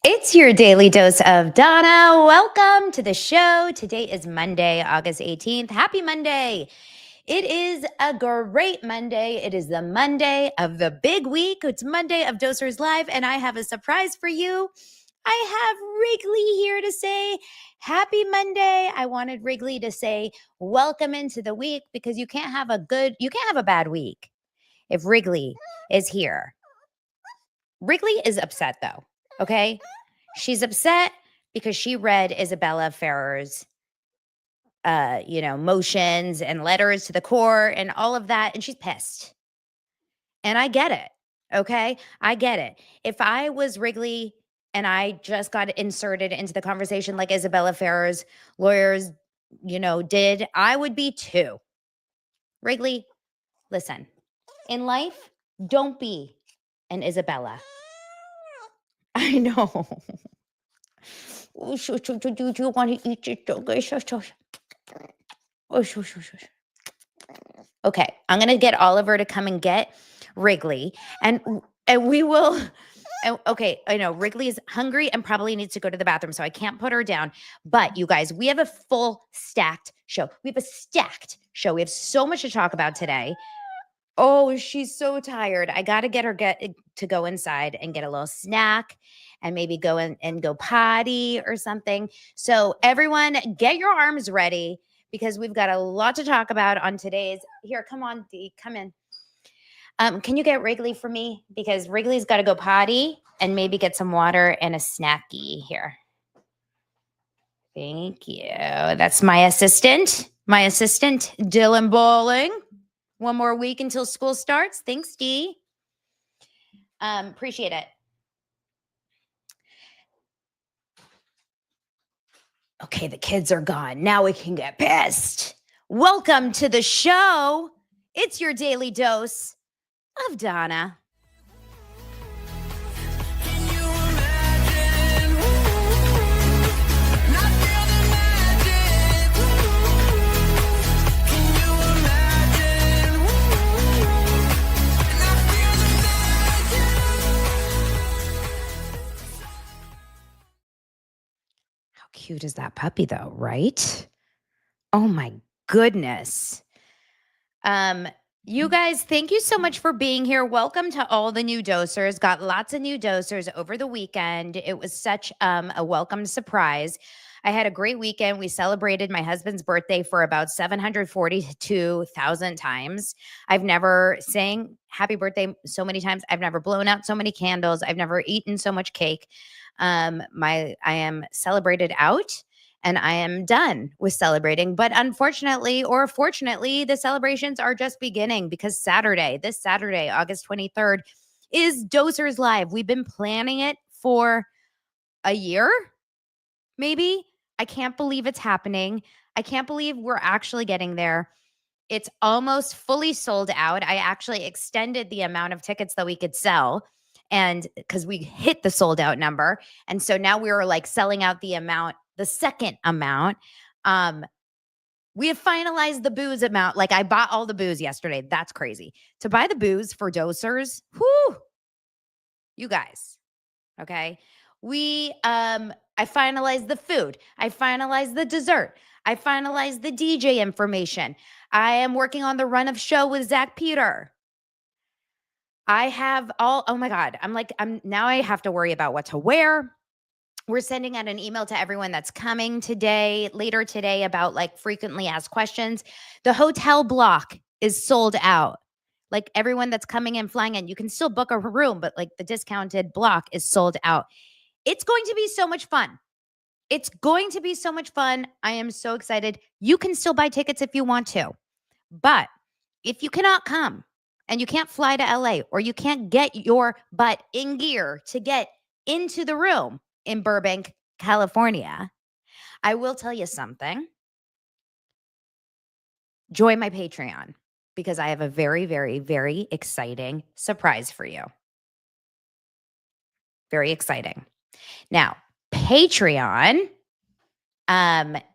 It's your daily dose of Donna. Welcome to the show. Today is Monday, August 18th. Happy Monday. It is a great Monday. It is the Monday of the big week. It's Monday of Dosers Live, and I have a surprise for you. I have Wrigley here to say happy Monday. I wanted Wrigley to say welcome into the week because you can't have a bad week if Wrigley is here. Wrigley is upset though, okay? She's upset because she read Isabella Ferrer's, motions and letters to the court and all of that, and she's pissed. And I get it, okay? I get it. If I was Wrigley and I just got inserted into the conversation like Isabella Ferrer's lawyers, did, I would be too. Wrigley, listen, in life, don't be an Isabella. I know. Do you want to eat your dog? Okay, I'm gonna get Oliver to come and get Wrigley, and we will. Okay, I know Wrigley is hungry and probably needs to go to the bathroom, so I can't put her down. But you guys, we have a full stacked show. We have a stacked show. We have so much to talk about today. Oh, she's so tired. I got to get her to go inside and get a little snack and maybe go in and go potty or something. So everyone get your arms ready because we've got a lot to talk about on today's. Here, come on, Dee, come in. Can you get Wrigley for me? Because Wrigley's got to go potty and maybe get some water and a snacky here. Thank you. That's my assistant, Dylan Bowling. One more week until school starts. Thanks, Dee. Appreciate it. Okay, the kids are gone. Now we can get pissed. Welcome to the show. It's your daily dose of Donna. Cute is that puppy though, right? Oh my goodness. You guys, thank you so much for being here. Welcome to all the new dosers. Got lots of new dosers over the weekend. It was such a welcome surprise. I had a great weekend. We celebrated my husband's birthday for about 742,000 times. I've never sang happy birthday so many times. I've never blown out so many candles. I've never eaten so much cake. I am celebrated out and I am done with celebrating. But unfortunately or fortunately, the celebrations are just beginning because this Saturday, August 23rd, is Dosers Live. We've been planning it for a year, maybe. I can't believe it's happening. I can't believe we're actually getting there. It's almost fully sold out. I actually extended the amount of tickets that we could sell. And because we hit the sold out number. And so now we were like selling out the second amount. We have finalized the booze amount. Like I bought all the booze yesterday. That's crazy. To buy the booze for dosers, whoo, you guys. Okay. I finalized the food. I finalized the dessert. I finalized the DJ information. I am working on the run of show with Zach Peter. I have oh my God. Now I have to worry about what to wear. We're sending out an email to everyone that's coming later today about like frequently asked questions. The hotel block is sold out. Like everyone that's coming in, flying in, you can still book a room, but like the discounted block is sold out. It's going to be so much fun. I am so excited. You can still buy tickets if you want to. But if you cannot come, and you can't fly to LA or you can't get your butt in gear to get into the room in Burbank, California, I will tell you something. Join my Patreon because I have a very, very, very exciting surprise for you. Very exciting. Now, Patreon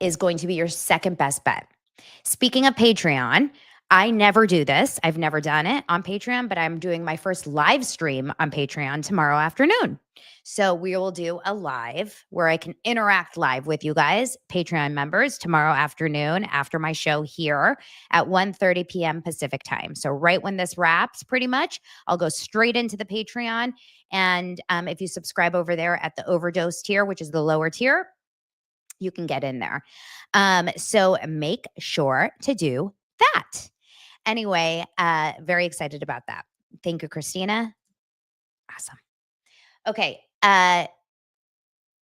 is going to be your second best bet. Speaking of Patreon, I never do this. I've never done it on Patreon, but I'm doing my first live stream on Patreon tomorrow afternoon. So we will do a live where I can interact live with you guys, Patreon members, tomorrow afternoon after my show here at 1:30 p.m. Pacific time. So right when this wraps, pretty much, I'll go straight into the Patreon. And if you subscribe over there at the overdose tier, which is the lower tier, you can get in there. So make sure to do that. Anyway, very excited about that. Thank you, Christina. Awesome. Okay,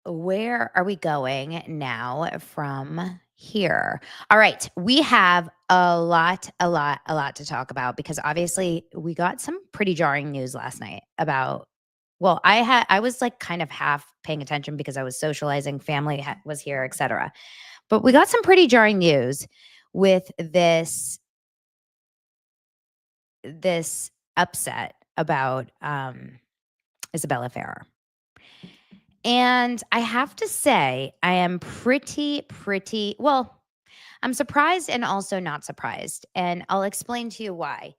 where are we going now from here? All right, we have a lot to talk about because obviously we got some pretty jarring news last night about well, I was like kind of half paying attention because I was socializing, family was here, etc. But we got some pretty jarring news with this upset about Isabella Ferrer. And I have to say, I am pretty well, I'm surprised and also not surprised. And I'll explain to you why.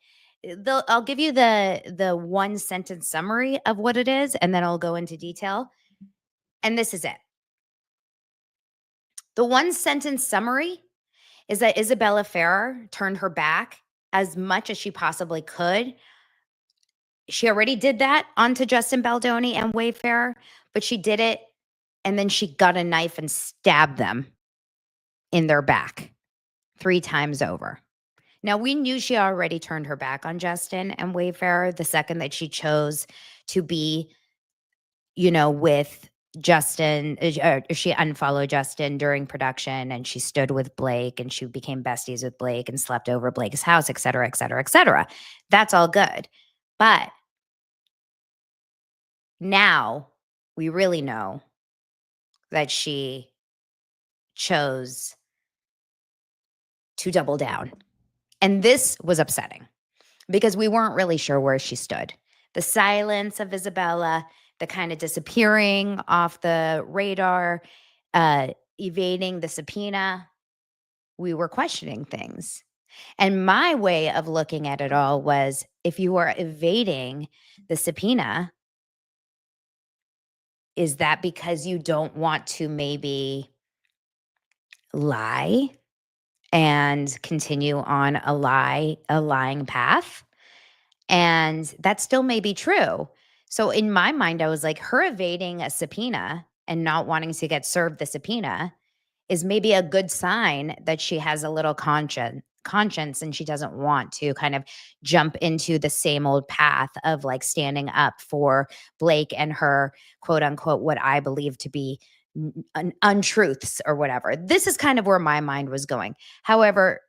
I'll give you the one sentence summary of what it is, and then I'll go into detail. And this is it. The one sentence summary is that Isabella Ferrer turned her back as much as she possibly could. She already did that onto Justin Baldoni and Wayfarer, but she did it and then she got a knife and stabbed them in their back 3 times over. Now, we knew she already turned her back on Justin and Wayfarer the second that she chose to be, with Justin. She unfollowed Justin during production and she stood with Blake and she became besties with Blake and slept over Blake's house, et cetera, et cetera, et cetera. That's all good. But now we really know that she chose to double down. And this was upsetting because we weren't really sure where she stood. The silence of Isabella, the kind of disappearing off the radar, evading the subpoena, we were questioning things. And my way of looking at it all was if you are evading the subpoena, is that because you don't want to maybe lie and continue on a lying path? And that still may be true. So in my mind, I was like, her evading a subpoena and not wanting to get served the subpoena is maybe a good sign that she has a little conscience and she doesn't want to kind of jump into the same old path of like standing up for Blake and her quote unquote what I believe to be untruths or whatever. This is kind of where my mind was going. However,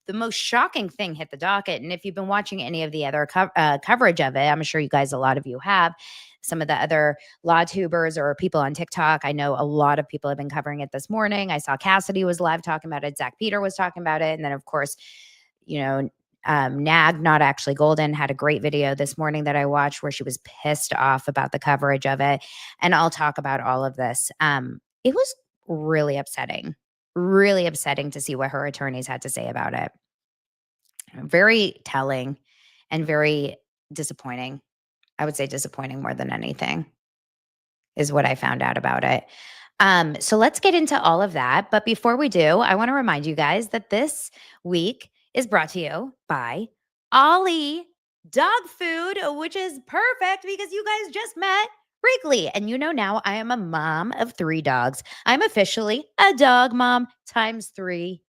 the most shocking thing hit the docket. And if you've been watching any of the other coverage of it, I'm sure you guys, a lot of you have, some of the other law tubers or people on TikTok. I know a lot of people have been covering it this morning. I saw Cassidy was live talking about it. Zach Peter was talking about it. And then, of course, Nag, not actually Golden, had a great video this morning that I watched where she was pissed off about the coverage of it. And I'll talk about all of this. It was really upsetting to see what her attorneys had to say about it. Very telling and very disappointing. I would say disappointing more than anything is what I found out about it. So let's get into all of that. But before we do, I want to remind you guys that this week is brought to you by OLLIE Dog Food, which is perfect because you guys just met Wrigley. And now I am a mom of 3 dogs. I'm officially a dog mom times 3.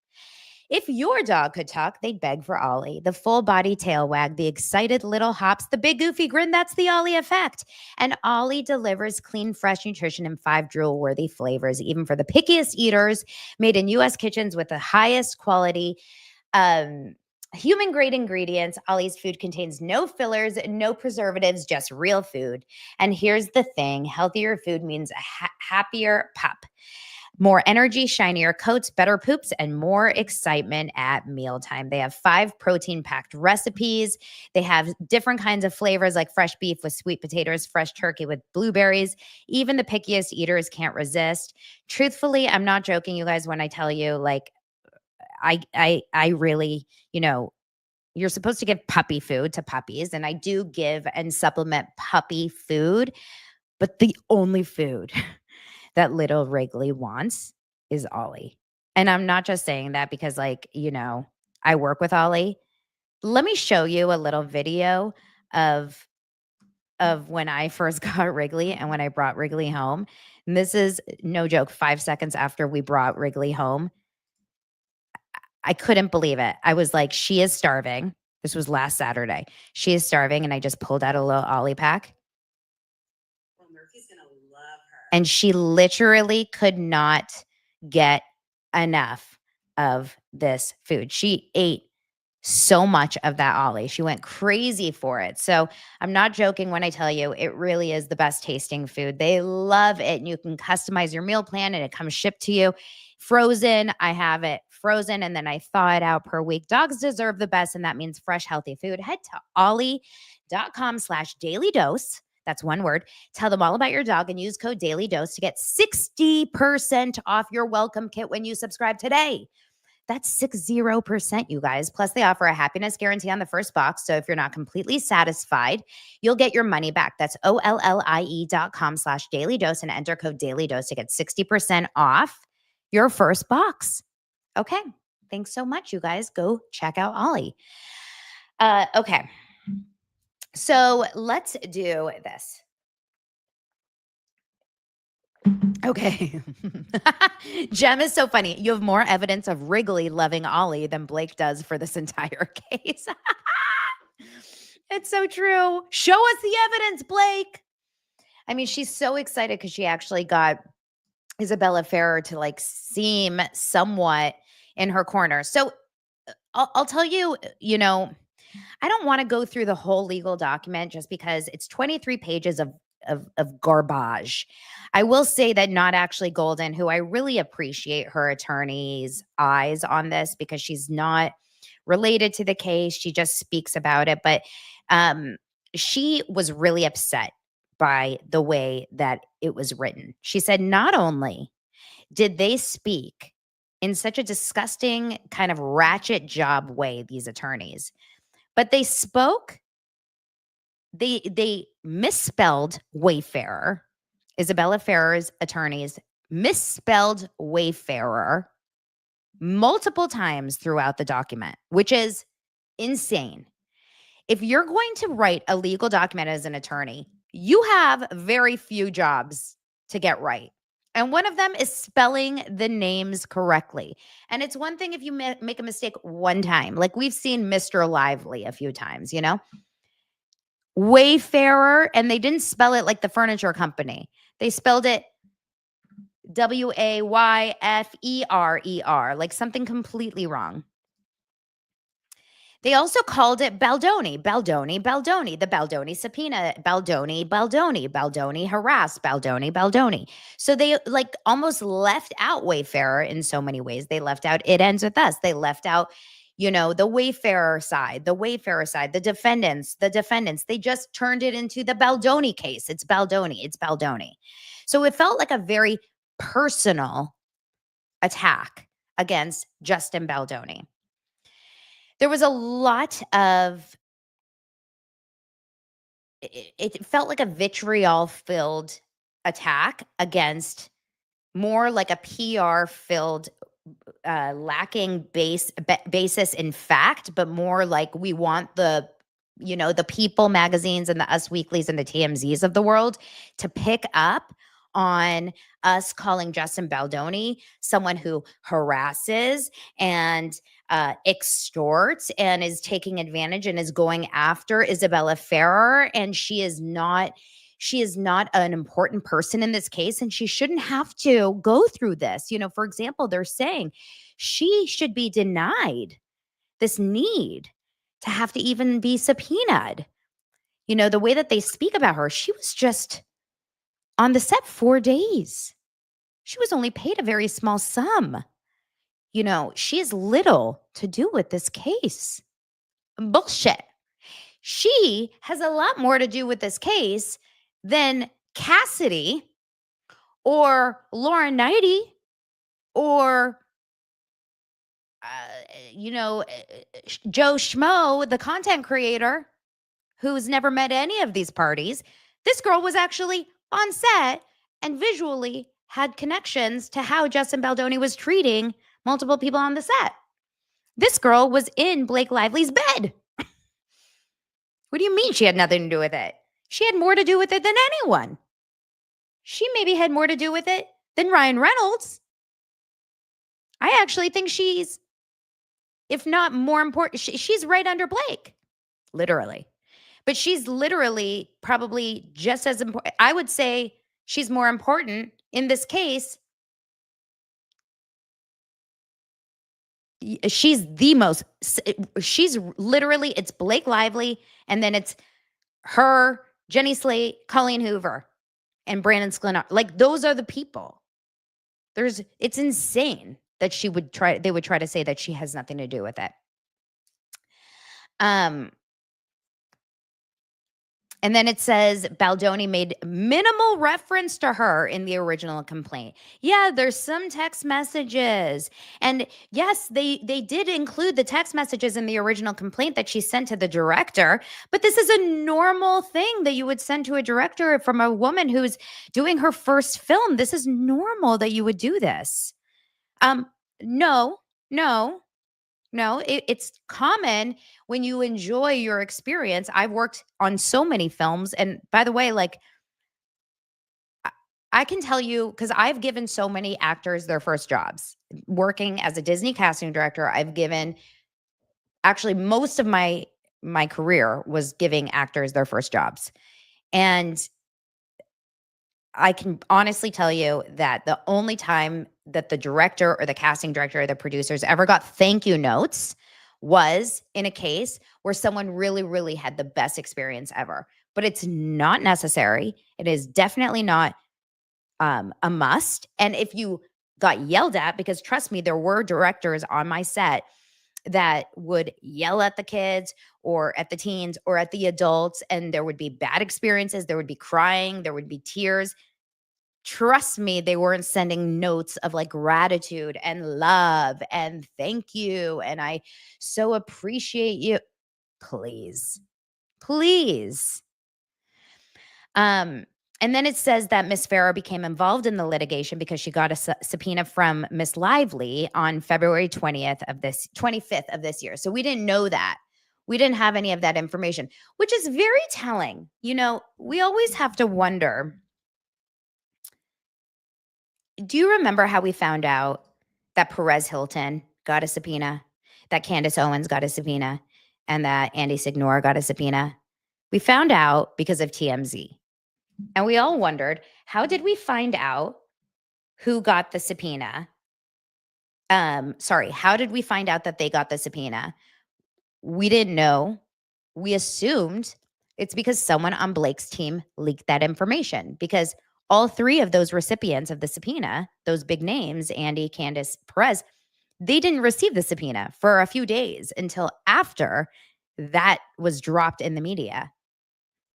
If your dog could talk, they'd beg for OLLIE. The full body tail wag, the excited little hops, the big goofy grin, that's the OLLIE effect. And OLLIE delivers clean, fresh nutrition in 5 drool-worthy flavors, even for the pickiest eaters, made in U.S. kitchens with the highest quality human-grade ingredients. OLLIE's food contains no fillers, no preservatives, just real food. And here's the thing, healthier food means a happier pup. More energy, shinier coats, better poops, and more excitement at mealtime. They have 5 protein-packed recipes. They have different kinds of flavors like fresh beef with sweet potatoes, fresh turkey with blueberries. Even the pickiest eaters can't resist. Truthfully, I'm not joking, you guys, when I tell you, like, I really, You're supposed to give puppy food to puppies, and I do give and supplement puppy food, but the only food that little Wrigley wants is Ollie. And I'm not just saying that because, like, I work with Ollie. Let me show you a little video of when I first got Wrigley and when I brought Wrigley home. And this is no joke, 5 seconds after we brought Wrigley home. I couldn't believe it. I was like, "She is starving." This was last Saturday. "She is starving," and I just pulled out a little Ollie pack. Well, Murphy's gonna love her. And she literally could not get enough of this food. She ate so much of that Ollie. She went crazy for it. So I'm not joking when I tell you it really is the best tasting food. They love it. And you can customize your meal plan and it comes shipped to you frozen. I have it frozen and then I thaw it out per week. Dogs deserve the best, and that means fresh, healthy food. Head to ollie.com/daily dose. That's one word. Tell them all about your dog and use code Daily Dose to get 60% off your welcome kit when you subscribe today. That's 60%, you guys. Plus, they offer a happiness guarantee on the first box. So if you're not completely satisfied, you'll get your money back. That's OLLIE.com/daily dose and enter code Daily Dose to get 60% off your first box. Okay. Thanks so much, you guys. Go check out Ollie. Okay. So let's do this. Okay. Jem is so funny. You have more evidence of Wrigley loving Ollie than Blake does for this entire case. It's so true. Show us the evidence, Blake. I mean, she's so excited because she actually got Isabella Ferrer to like seem somewhat in her corner. So I'll tell you, I don't want to go through the whole legal document just because it's 23 pages of garbage. I will say that not actually Golden, who I really appreciate her attorney's eyes on this because she's not related to the case. She just speaks about it. But she was really upset by the way that it was written. She said, not only did they speak in such a disgusting kind of ratchet job way, these attorneys, but they misspelled Wayfarer. Isabella Ferrer's attorneys misspelled Wayfarer multiple times throughout the document, which is insane. If you're going to write a legal document as an attorney, you have very few jobs to get right. And one of them is spelling the names correctly. And it's one thing if you make a mistake one time, like we've seen Mr. Lively a few times, Wayfarer, and they didn't spell it like the furniture company. They spelled it Wayferer, like something completely wrong. They also called it Baldoni, the Baldoni subpoena, Baldoni harassed, Baldoni. So they like almost left out Wayfarer in so many ways. They left out It Ends With Us. They left out, the Wayfarer side, the defendants. They just turned it into the Baldoni case. It's Baldoni. So it felt like a very personal attack against Justin Baldoni. There was a lot of, it felt like a vitriol-filled attack against more like a PR-filled, lacking basis in fact, but more like we want the People magazines and the Us Weeklies and the TMZs of the world to pick up on us calling Justin Baldoni someone who harasses and extorts and is taking advantage and is going after Isabella Ferrer. And she is not an important person in this case, and she shouldn't have to go through this. For example, they're saying she should be denied this need to have to even be subpoenaed. The way that they speak about her, she was just on the set 4 days. She was only paid a very small sum. She has little to do with this case. Bullshit. She has a lot more to do with this case than Cassidy or Lauren Knighty or Joe Schmo, the content creator who's never met any of these parties, this girl was actually on set and visually had connections to how Justin Baldoni was treating multiple people on the set. This girl was in Blake Lively's bed. What do you mean she had nothing to do with it? She had more to do with it than anyone. She maybe had more to do with it than Ryan Reynolds. I actually think she's, if not more important, she's right under Blake, literally. But she's literally probably just as important. I would say she's more important in this case. She's literally, it's Blake Lively, and then it's her, Jenny Slate, Colleen Hoover, and Brandon Sklenar. Like, those are the people. It's insane that they would try to say that she has nothing to do with it. And then it says Baldoni made minimal reference to her in the original complaint. Yeah, there's some text messages. And yes, they did include the text messages in the original complaint that she sent to the director. But this is a normal thing that you would send to a director from a woman who's doing her first film. This is normal that you would do this. No, it's common when you enjoy your experience. I've worked on so many films. And by the way, like, I can tell you, because I've given so many actors their first jobs. Working as a Disney casting director, I've given, actually, most of my career was giving actors their first jobs. And I can honestly tell you that the only time that the director or the casting director or the producers ever got thank you notes was in a case where someone really, really had the best experience ever. But it's not necessary. It is definitely not a must. And if you got yelled at, because trust me, there were directors on my set that would yell at the kids or at the teens or at the adults, and there would be bad experiences, there would be crying, there would be tears. Trust me, they weren't sending notes of like gratitude and love and thank you and I so appreciate you. Please. And then it says that Miss Farah became involved in the litigation because she got a subpoena from Miss Lively on February 25th of this year. So we didn't know that. We didn't have any of that information, which is very telling. We always have to wonder. Do you remember how we found out that Perez Hilton got a subpoena, that Candace Owens got a subpoena, and that Andy Signore got a subpoena? We found out because of TMZ. And we all wondered, how did we find out who got the subpoena? How did we find out that they got the subpoena? We didn't know. We assumed it's because someone on Blake's team leaked that information, because all three of those recipients of the subpoena, those big names, Andy, Candace, Perez, they didn't receive the subpoena for a few days until after that was dropped in the media.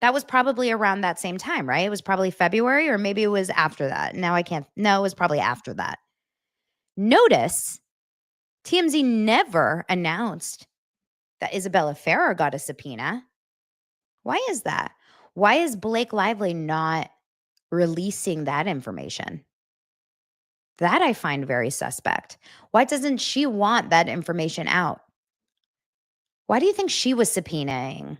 That was probably around that same time, right? It was probably February, or maybe it was after that. No, it was probably after that. Notice TMZ never announced that Isabella Ferrer got a subpoena. Why is that? Why is Blake Lively not releasing that information? That I find very suspect. Why doesn't she want that information out? Why do you think she was subpoenaing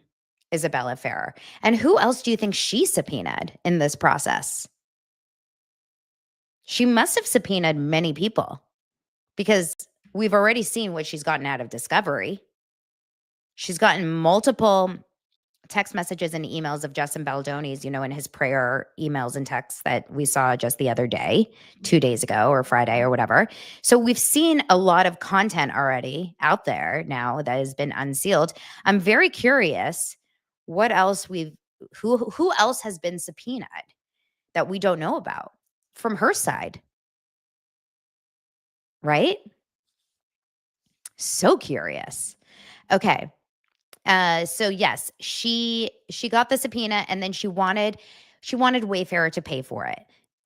Isabella Ferrer? And who else do you think she subpoenaed in this process? She must have subpoenaed many people, because we've already seen what she's gotten out of Discovery. She's gotten multiple text messages and emails of Justin Baldoni's, in his prayer emails and texts that we saw just the other day, 2 days ago or Friday or whatever. So we've seen a lot of content already out there now that has been unsealed. I'm very curious what else who else has been subpoenaed that we don't know about from her side, right? So curious. Okay. So yes, she got the subpoena, and then she wanted Wayfarer to pay for it.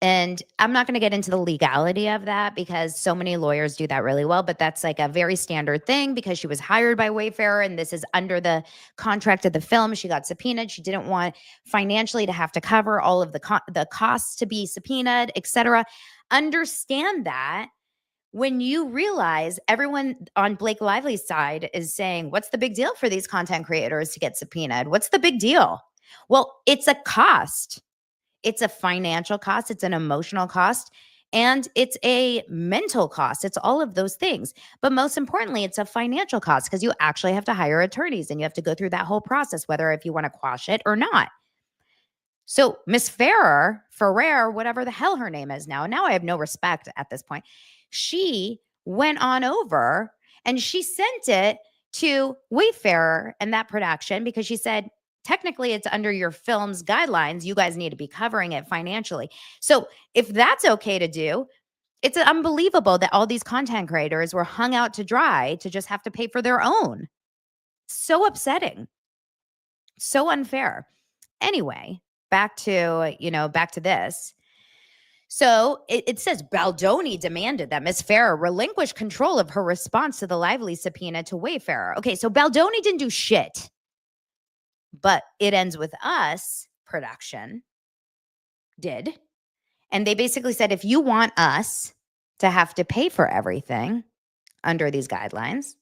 And I'm not going to get into the legality of that because so many lawyers do that really well, but that's like a very standard thing because she was hired by Wayfarer and this is under the contract of the film. She got subpoenaed. She didn't want financially to have to cover all of the costs to be subpoenaed, etc. Understand that when you realize everyone on Blake Lively's side is saying, what's the big deal for these content creators to get subpoenaed? What's the big deal? Well, it's a cost. It's a financial cost, it's an emotional cost, and it's a mental cost. It's all of those things. But most importantly, it's a financial cost because you actually have to hire attorneys and you have to go through that whole process, whether if you want to quash it or not. So Miss Ferrer, whatever the hell her name is now, and now I have no respect at this point, she went on over and she sent it to Wayfarer and that production because she said, technically it's under your film's guidelines. You guys need to be covering it financially. So if that's okay to do, it's unbelievable that all these content creators were hung out to dry to just have to pay for their own. So upsetting. So unfair. Anyway, back to this. So it says Baldoni demanded that Ms. Farah relinquish control of her response to the Lively subpoena to Wayfarer. Okay, so Baldoni didn't do shit. But It Ends With Us production did. And they basically said, if you want us to have to pay for everything under these guidelines,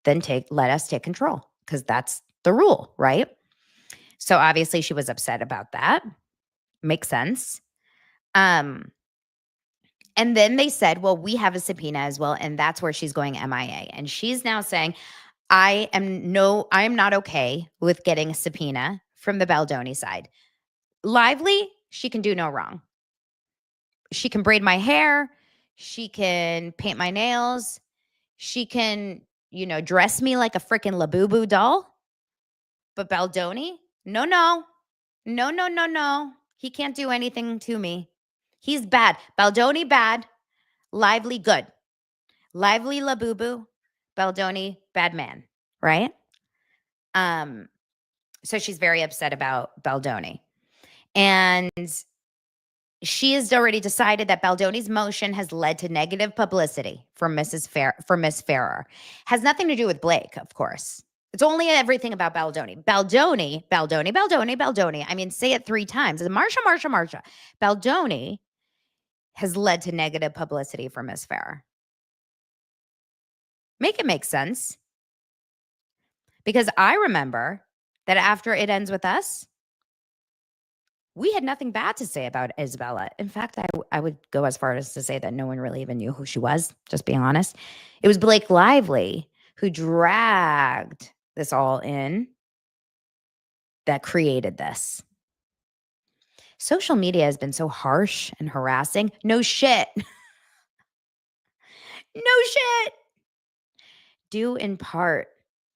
then let us take control because that's the rule, right? So obviously she was upset about that. Makes sense. And then they said, well, we have a subpoena as well. And that's where she's going MIA. And she's now saying, I am not okay with getting a subpoena from the Baldoni side. Lively, she can do no wrong. She can braid my hair. She can paint my nails. She can, dress me like a freaking Labubu doll. But Baldoni, no. He can't do anything to me. He's bad. Baldoni, bad. Lively, good. Lively, Labubu. Baldoni, bad man, right? So she's very upset about Baldoni. And she has already decided that Baldoni's motion has led to negative publicity for Miss Ferrer. Has nothing to do with Blake, of course. It's only everything about Baldoni. Baldoni. I mean, say it 3 times. Marsha. Baldoni has led to negative publicity for Miss Ferrer. Make it make sense. Because I remember that after It Ends With Us, we had nothing bad to say about Isabella. In fact, I would go as far as to say that no one really even knew who she was, just being honest. It was Blake Lively who dragged this all in that created this. Social media has been so harsh and harassing. No shit. No shit. Due in part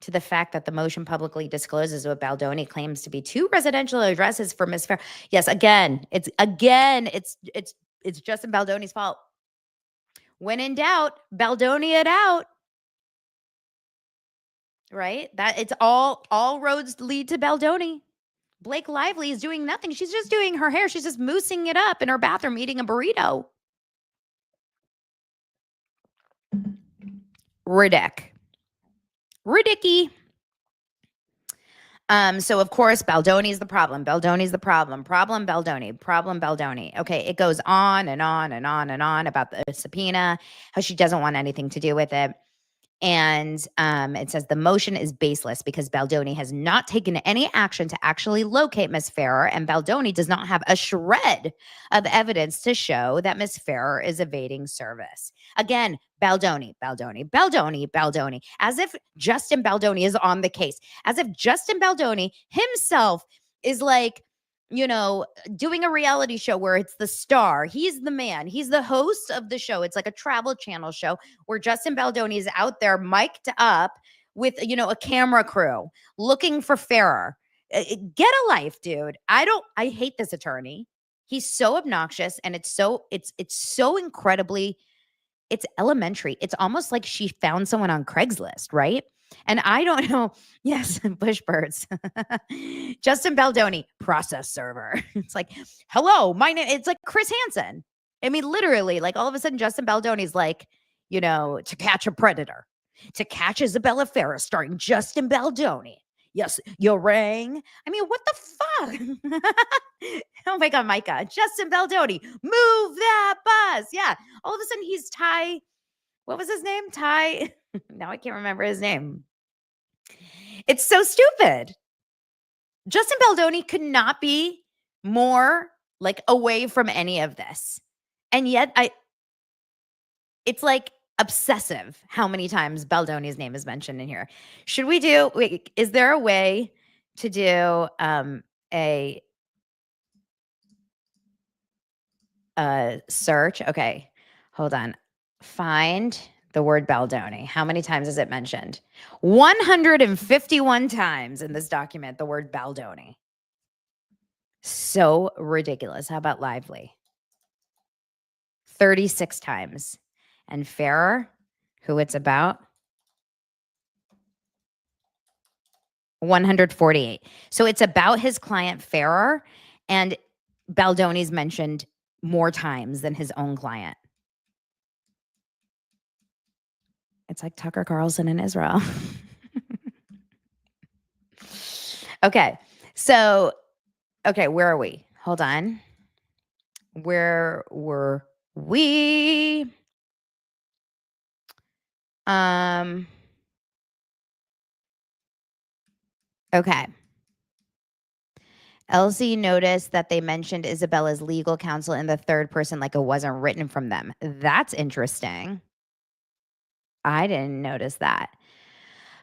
to the fact that the motion publicly discloses what Baldoni claims to be 2 residential addresses for Ms. Farah. Yes, it's Justin Baldoni's fault. When in doubt, Baldoni it out. Right? That it's all roads lead to Baldoni. Blake Lively is doing nothing. She's just doing her hair. She's just moosing it up in her bathroom eating a burrito. Ridicky. So of course, Baldoni's the problem. Baldoni's the problem. Problem Baldoni. Okay, it goes on and on and on and on about the subpoena, how she doesn't want anything to do with it. And it says the motion is baseless because Baldoni has not taken any action to actually locate Ms. Farrer, and Baldoni does not have a shred of evidence to show that Ms. Farrer is evading service. Again, Baldoni, as if Justin Baldoni is on the case, as if Justin Baldoni himself is like, doing a reality show where it's the star. He's the man. He's the host of the show. It's like a travel channel show where Justin Baldoni is out there mic'd up with, a camera crew looking for Farrer. Get a life, dude. I hate this attorney. He's so obnoxious and it's so incredibly, it's elementary. It's almost like she found someone on Craigslist, right? And I don't know. Yes, Bush birds. Justin Baldoni, process server. It's like, hello, my name. It's like Chris Hansen. I mean, literally, like all of a sudden, Justin Baldoni's like, To Catch a Predator, To Catch Isabella Farah, starring Justin Baldoni. Yes, you rang. I mean, what the fuck? Oh my God, Micah. Justin Baldoni, move that bus. Yeah. All of a sudden, he's Ty. What was his name? Ty. Now I can't remember his name. It's so stupid. Justin Baldoni could not be more like away from any of this. And yet it's like obsessive how many times Baldoni's name is mentioned in here. Should we is there a way to do a search? Okay, hold on. Find the word Baldoni. How many times is it mentioned? 151 times in this document, the word Baldoni. So ridiculous. How about Lively? 36 times. And Ferrer, who it's about, 148. So it's about his client Ferrer, and Baldoni's mentioned more times than his own client. It's like Tucker Carlson in Israel. Okay. So, where are we? Hold on. Where were we? Okay. Elsie noticed that they mentioned Isabella's legal counsel in the third person like it wasn't written from them. That's interesting. I didn't notice that.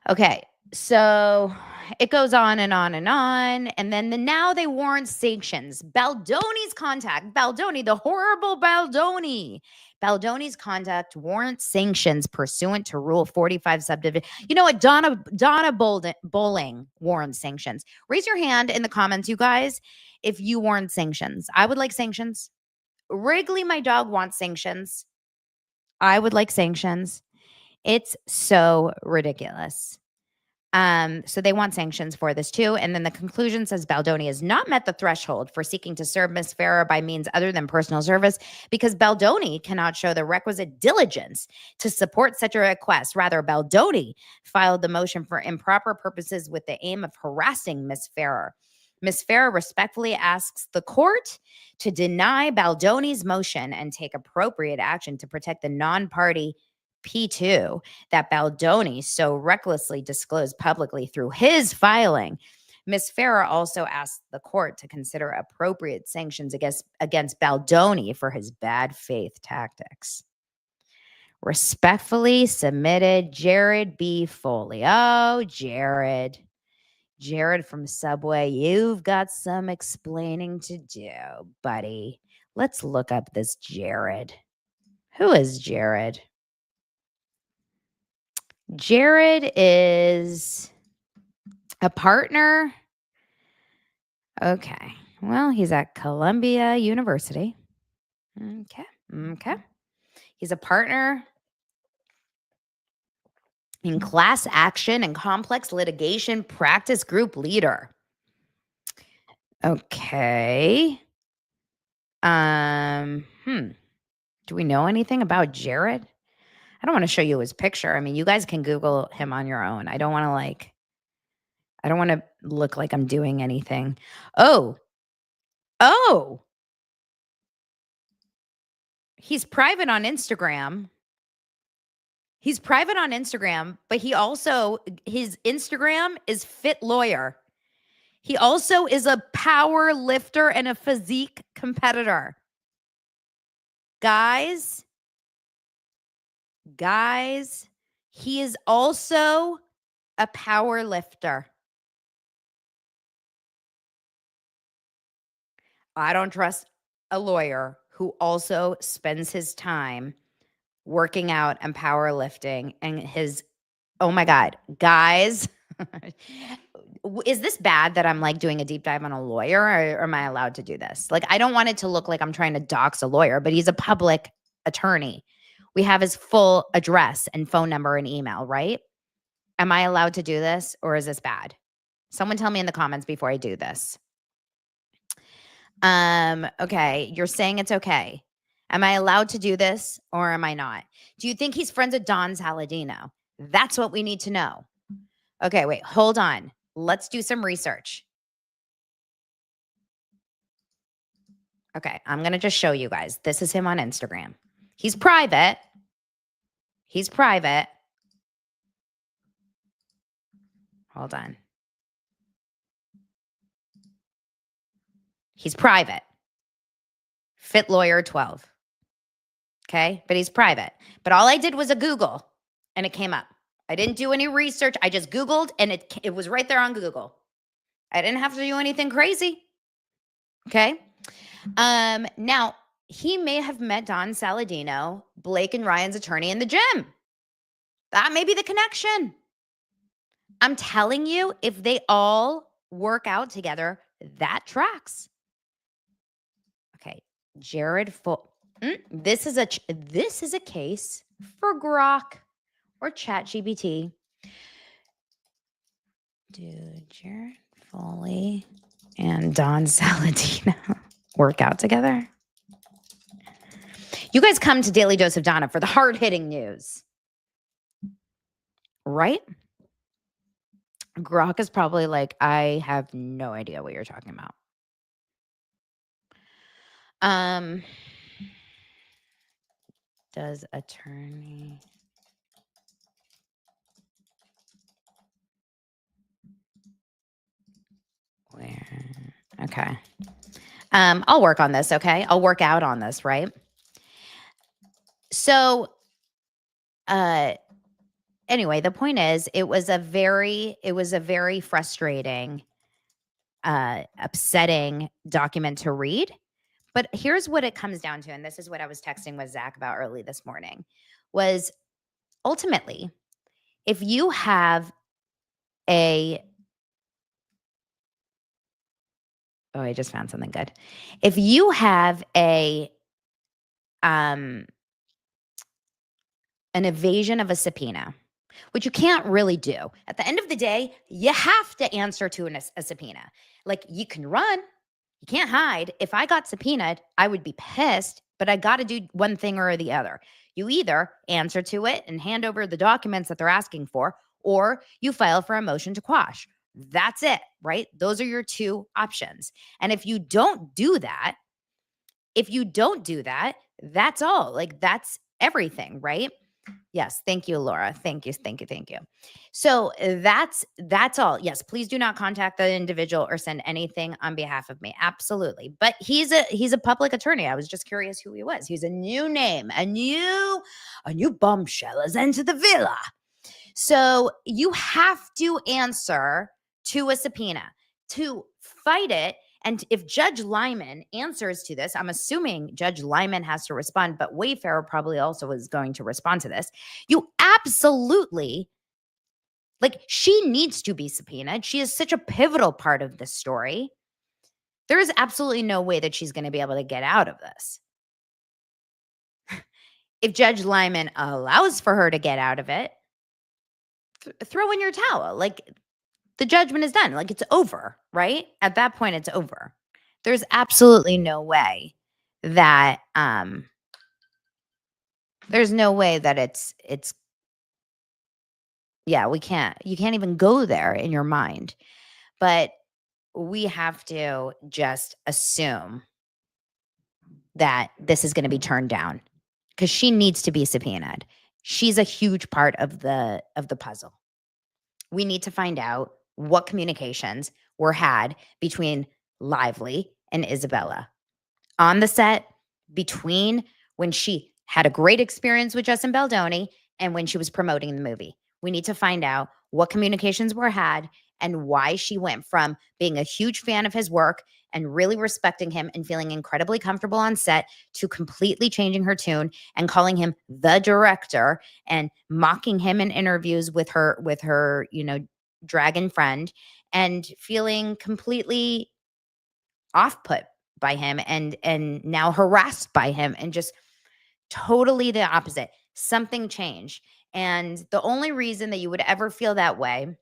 Okay, so it goes on and on and on. And then now they warrant sanctions. Baldoni's contact, Baldoni, the horrible Baldoni. Baldoni's conduct warrants sanctions pursuant to Rule 45 subdivision. You know what? Donna Bowling warrants sanctions. Raise your hand in the comments, you guys, if you warrant sanctions. I would like sanctions. Wrigley, my dog, wants sanctions. I would like sanctions. It's so ridiculous. So they want sanctions for this too. And then the conclusion says Baldoni has not met the threshold for seeking to serve Miss Farah by means other than personal service because Baldoni cannot show the requisite diligence to support such a request. Rather, Baldoni filed the motion for improper purposes with the aim of harassing Miss Farah. Miss Farah respectfully asks the court to deny Baldoni's motion and take appropriate action to protect the non-party P2 that Baldoni so recklessly disclosed publicly through his filing. Ms. Farah also asked the court to consider appropriate sanctions against Baldoni for his bad faith tactics. Respectfully submitted, Jared B. Foley. Oh, Jared. Jared from Subway, you've got some explaining to do, buddy. Let's look up this Jared. Who is Jared? Jared is a partner. Okay. Well, he's at Columbia University. Okay. He's a partner in class action and complex litigation practice group leader. Okay. Do we know anything about Jared? I don't want to show you his picture. I mean, you guys can Google him on your own. I don't want to look like I'm doing anything. Oh. He's private on Instagram. But his Instagram is fit lawyer. He also is a power lifter and a physique competitor. Guys, he is also a power lifter. I don't trust a lawyer who also spends his time working out and powerlifting and oh my God, guys, is this bad that I'm like doing a deep dive on a lawyer or am I allowed to do this? Like, I don't want it to look like I'm trying to dox a lawyer, but he's a public attorney. We have his full address and phone number and email, right? Am I allowed to do this or is this bad? Someone tell me in the comments before I do this. Okay, you're saying it's okay. Am I allowed to do this or am I not? Do you think he's friends with Don Saladino? That's what we need to know. Okay, wait, hold on. Let's do some research. Okay, I'm going to just show you guys. This is him on Instagram. He's private. He's private. Hold on. He's private. Fit lawyer 12. Okay, but he's private. But all I did was a Google and it came up. I didn't do any research. I just Googled and it was right there on Google. I didn't have to do anything crazy. Okay. Now he may have met Don Saladino, Blake and Ryan's attorney, in the gym. That may be the connection. I'm telling you, if they all work out together, that tracks. Okay, Jared this is a case for Grok or ChatGPT. Do Jared Foley and Don Saladino work out together? You guys come to Daily Dose of Donna for the hard-hitting news, right? Grok is probably like, I have no idea what you're talking about. Does attorney where? Okay. I'll work on this, okay? I'll work out on this, right? So, anyway, the point is, it was a very frustrating, upsetting document to read. But here's what it comes down to, and this is what I was texting with Zach about early this morning, was ultimately, if you have I just found something good. If you have an evasion of a subpoena, which you can't really do. At the end of the day, you have to answer to a subpoena. Like, you can run, you can't hide. If I got subpoenaed, I would be pissed, but I got to do one thing or the other. You either answer to it and hand over the documents that they're asking for, or you file for a motion to quash. That's it, right? Those are your two options. And if you don't do that, that's all. Like, that's everything, right? Yes. Thank you, Laura. Thank you. So that's all. Yes. Please do not contact the individual or send anything on behalf of me. Absolutely. But he's a public attorney. I was just curious who he was. He's a new name, a new bombshell has entered the villa. So you have to answer to a subpoena to fight it. And if Judge Lyman answers to this, I'm assuming Judge Lyman has to respond, but Wayfarer probably also is going to respond to this. You absolutely, like, she needs to be subpoenaed. She is such a pivotal part of this story. There is absolutely no way that she's going to be able to get out of this. If Judge Lyman allows for her to get out of it, throw in your towel. Like, the judgment is done. Like, it's over, right? At that point, it's over. There's absolutely no way that it's yeah, you can't even go there in your mind. But we have to just assume that this is going to be turned down because she needs to be subpoenaed. She's a huge part of the puzzle. We need to find out what communications were had between Lively and Isabella on the set, between when she had a great experience with Justin Baldoni and when she was promoting the movie. We need to find out what communications were had and why she went from being a huge fan of his work and really respecting him and feeling incredibly comfortable on set to completely changing her tune and calling him the director and mocking him in interviews with her, dragon friend, and feeling completely off put by him and now harassed by him and just totally the opposite. Something changed. And the only reason that you would ever feel that way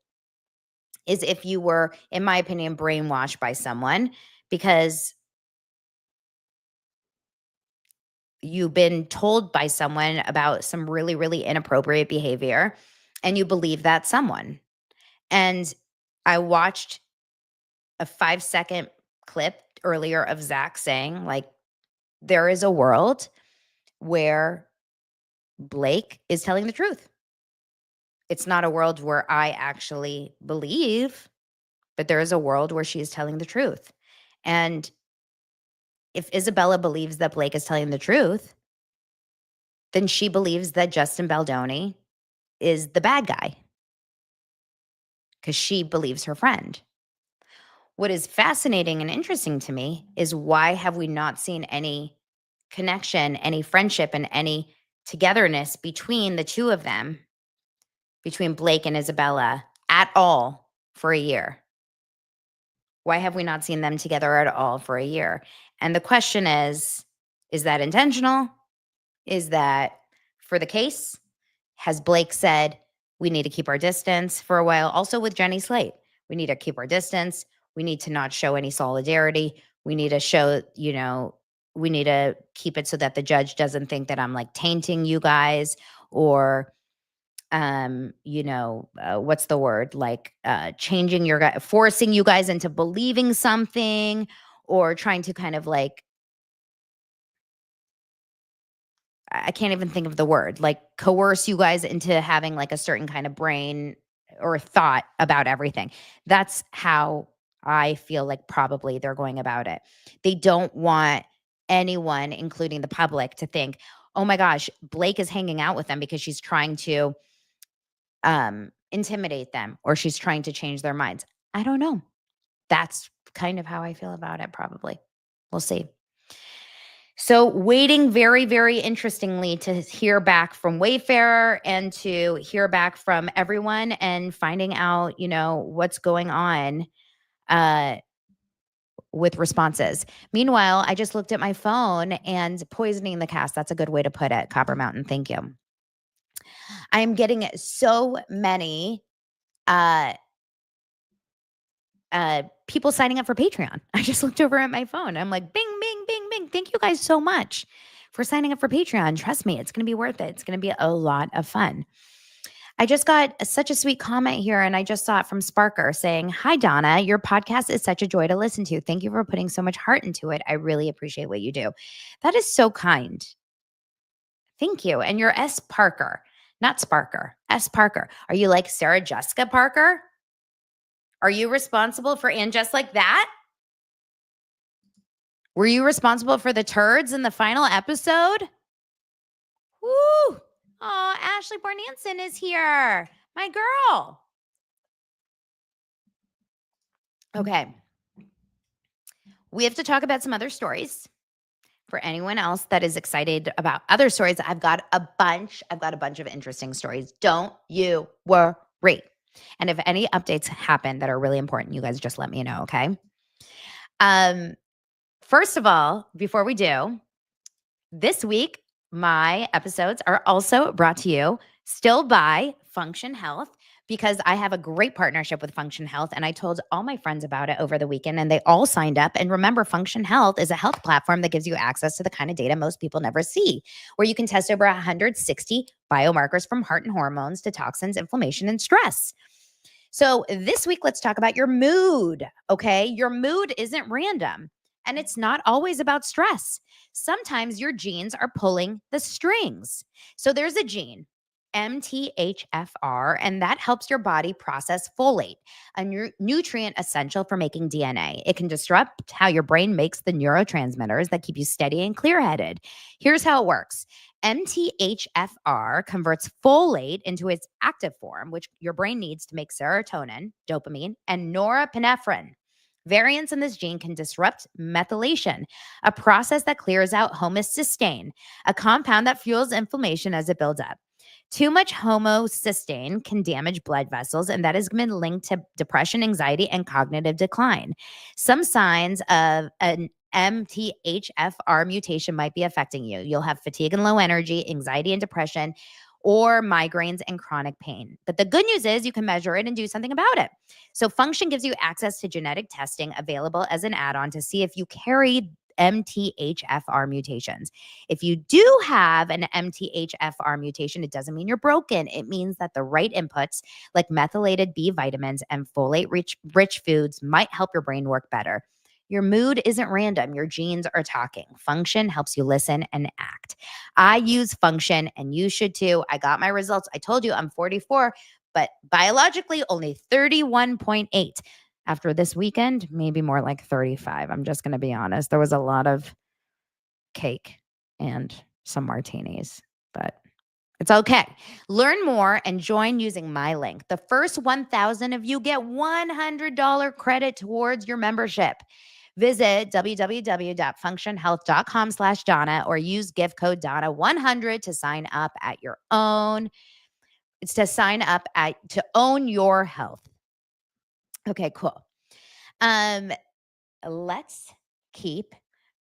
is if you were, in my opinion, brainwashed by someone because you've been told by someone about some really, really inappropriate behavior and you believe that someone. And I watched a 5-second clip earlier of Zach saying, like, there is a world where Blake is telling the truth. It's not a world where I actually believe, but there is a world where she is telling the truth. And if Isabella believes that Blake is telling the truth, then she believes that Justin Baldoni is the bad guy because she believes her friend. What is fascinating and interesting to me is why have we not seen any connection, any friendship, and any togetherness between the two of them, between Blake and Isabella at all for a year? Why have we not seen them together at all for a year? And the question is that intentional? Is that for the case? Has Blake said, we need to keep our distance for a while? Also with Jenny Slate, we need to keep our distance. We need to not show any solidarity. We need to show, we need to keep it so that the judge doesn't think that I'm like tainting you guys or, what's the word? Like changing forcing you guys into believing something or trying to kind of like, I can't even think of the word, like coerce you guys into having like a certain kind of brain or thought about everything. That's how I feel like probably they're going about it. They don't want anyone, including the public, to think, oh my gosh, Blake is hanging out with them because she's trying to intimidate them or she's trying to change their minds. I don't know. That's kind of how I feel about it, probably. We'll see. So waiting very, very interestingly to hear back from Wayfarer and to hear back from everyone and finding out, what's going on with responses. Meanwhile, I just looked at my phone and poisoning the cast. That's a good way to put it. Copper Mountain. Thank you. I am getting so many people signing up for Patreon. I just looked over at my phone. I'm like, bing, bing, bing, bing. Thank you guys so much for signing up for Patreon. Trust me, it's going to be worth it. It's going to be a lot of fun. I just got such a sweet comment here, and I just saw it from Sparker saying, hi, Donna. Your podcast is such a joy to listen to. Thank you for putting so much heart into it. I really appreciate what you do. That is so kind. Thank you. And you're S. Parker, not Sparker, S. Parker. Are you like Sarah Jessica Parker? Are you responsible for And Just Like That? Were you responsible for the turds in the final episode? Woo! Oh, Ashley Bornanson is here. My girl. Okay. We have to talk about some other stories. For anyone else that is excited about other stories, I've got a bunch of interesting stories. Don't you worry. And if any updates happen that are really important, you guys just let me know, okay? First of all, before we do, this week, my episodes are also brought to you still by Function Health because I have a great partnership with Function Health and I told all my friends about it over the weekend and they all signed up. And remember, Function Health is a health platform that gives you access to the kind of data most people never see, where you can test over 160 biomarkers from heart and hormones to toxins, inflammation, and stress. So this week, let's talk about your mood, okay? Your mood isn't random. And it's not always about stress. Sometimes your genes are pulling the strings. So there's a gene, MTHFR, and that helps your body process folate, a nutrient essential for making DNA. It can disrupt how your brain makes the neurotransmitters that keep you steady and clear-headed. Here's how it works. MTHFR converts folate into its active form, which your brain needs to make serotonin, dopamine, and norepinephrine. Variants in this gene can disrupt methylation, a process that clears out homocysteine, a compound that fuels inflammation as it builds up. Too much homocysteine can damage blood vessels, and that has been linked to depression, anxiety, and cognitive decline. Some signs of an MTHFR mutation might be affecting you. You'll have fatigue and low energy, anxiety and depression, or migraines and chronic pain. But the good news is you can measure it and do something about it. So Function gives you access to genetic testing available as an add-on to see if you carry MTHFR mutations. If you do have an MTHFR mutation, it doesn't mean you're broken. It means that the right inputs like methylated B vitamins and folate-rich foods might help your brain work better. Your mood isn't random. Your genes are talking. Function helps you listen and act. I use Function and you should too. I got my results. I told you I'm 44, but biologically only 31.8. After this weekend, maybe more like 35. I'm just going to be honest. There was a lot of cake and some martinis, but it's okay. Learn more and join using my link. The first 1,000 of you get $100 credit towards your membership. Visit www.functionhealth.com/Donna or use gift code Donna100 to sign up at your own. It's to sign up to own your health. Okay, cool. Let's keep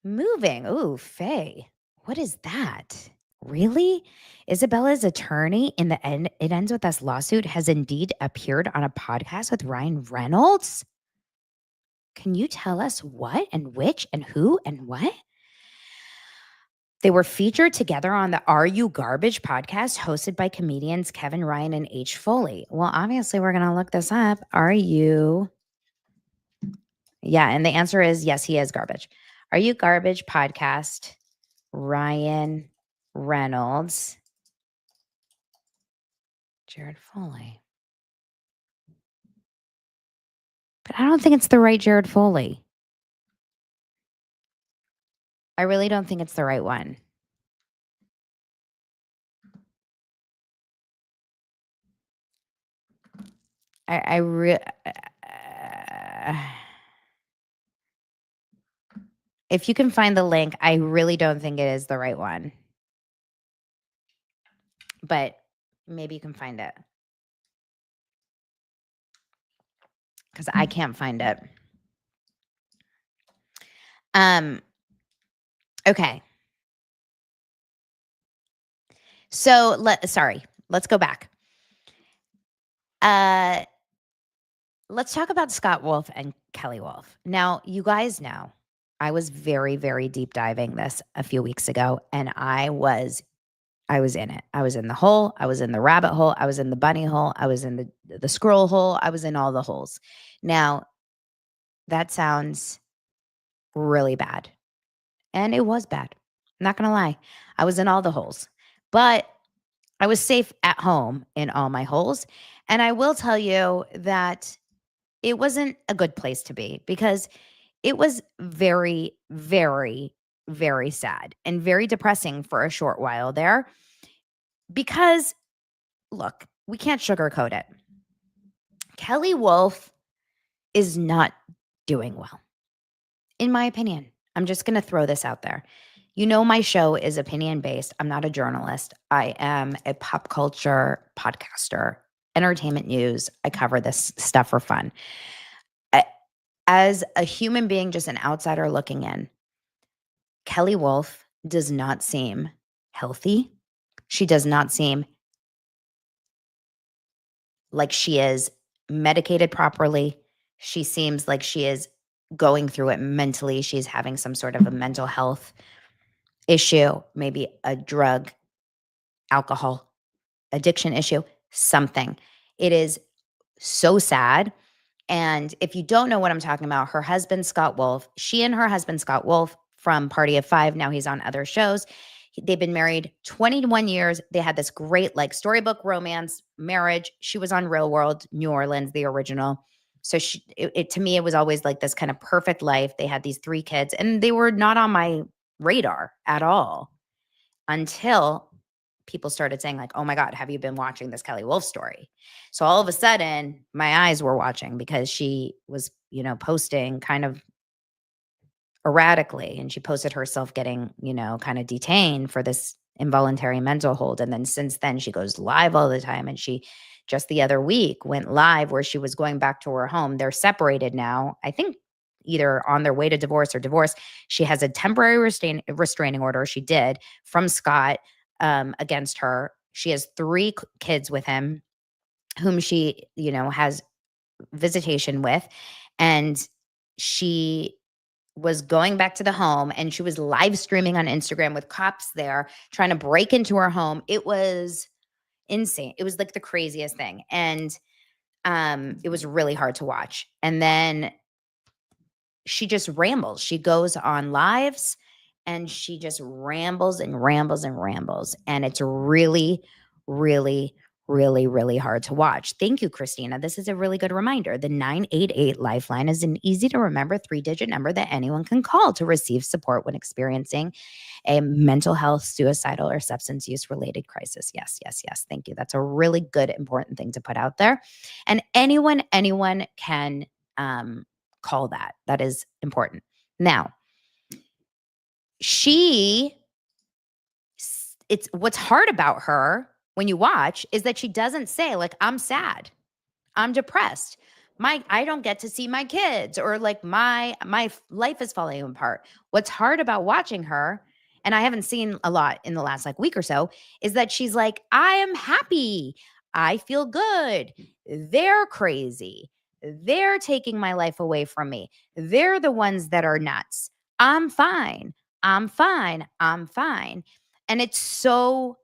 moving. Ooh, Faye, what is that? Really? Isabella's attorney in the end, it ends with us lawsuit has indeed appeared on a podcast with Ryan Reynolds. Can you tell us what and which and who and what? They were featured together on the Are You Garbage podcast hosted by comedians Kevin Ryan and H. Foley. Well, obviously, we're going to look this up. Are you? Yeah, and the answer is yes, he is garbage. Are You Garbage podcast, Ryan Reynolds, Jared Foley. But I don't think it's the right Jared Foley. I really don't think it's the right one. If you can find the link, I really don't think it is the right one. But maybe you can find it. Because I can't find it. Okay. So let's go back. Let's talk about Scott Wolf and Kelley Wolf. Now, you guys know I was very, very deep diving this a few weeks ago, and I was in it. I was in the hole. I was in the rabbit hole. I was in the bunny hole. I was in the scroll hole. I was in all the holes. Now, that sounds really bad. And it was bad. I'm not going to lie. I was in all the holes. But I was safe at home in all my holes. And I will tell you that it wasn't a good place to be because it was very, very, very sad and very depressing for a short while there. Because, look, we can't sugarcoat it. Kelley Wolf is not doing well, in my opinion. I'm just going to throw this out there. You know, my show is opinion-based. I'm not a journalist. I am a pop culture podcaster, entertainment news. I cover this stuff for fun. As a human being, just an outsider looking in, Kelley Wolf does not seem healthy. She does not seem like she is medicated properly. She seems like she is going through it mentally. She's having some sort of a mental health issue, maybe a drug, alcohol addiction issue, something. It is so sad. And if you don't know what I'm talking about, her husband, Scott Wolf, she and her husband, Scott Wolf, from Party of Five, now he's on other shows. They've been married 21 years. They had this great like storybook romance marriage. She was on Real World, New Orleans, the original. So to me, it was always like this kind of perfect life. They had these 3 kids and they were not on my radar at all until people started saying like, oh my God, have you been watching this Kelley Wolf story? So all of a sudden my eyes were watching because she was, posting kind of erratically, and she posted herself getting, kind of detained for this involuntary mental hold. And then since then she goes live all the time. And she just the other week went live where she was going back to her home. They're separated now. I think either on their way to divorce or divorce. She has a temporary restraining order. She did from Scott against her. She has 3 kids with him whom she, has visitation with, and she was going back to the home and she was live streaming on Instagram with cops there trying to break into her home. It was insane. It was like the craziest thing. And it was really hard to watch. And then she just rambles. She goes on lives and she just rambles and rambles and rambles. And it's really, really, really, really hard to watch. Thank you, Christina. This is a really good reminder. The 988 Lifeline is an easy to remember 3-digit number that anyone can call to receive support when experiencing a mental health, suicidal, or substance use related crisis. Yes, yes, yes. Thank you. That's a really good, important thing to put out there. And anyone can call that. That is important. Now, it's what's hard about her when you watch is that she doesn't say like, I'm sad, I'm depressed, I don't get to see my kids, or like my life is falling apart. What's hard about watching her, and I haven't seen a lot in the last like week or so, is that she's like, I am happy, I feel good, they're crazy, they're taking my life away from me, they're the ones that are nuts, I'm fine, I'm fine, I'm fine. And it's so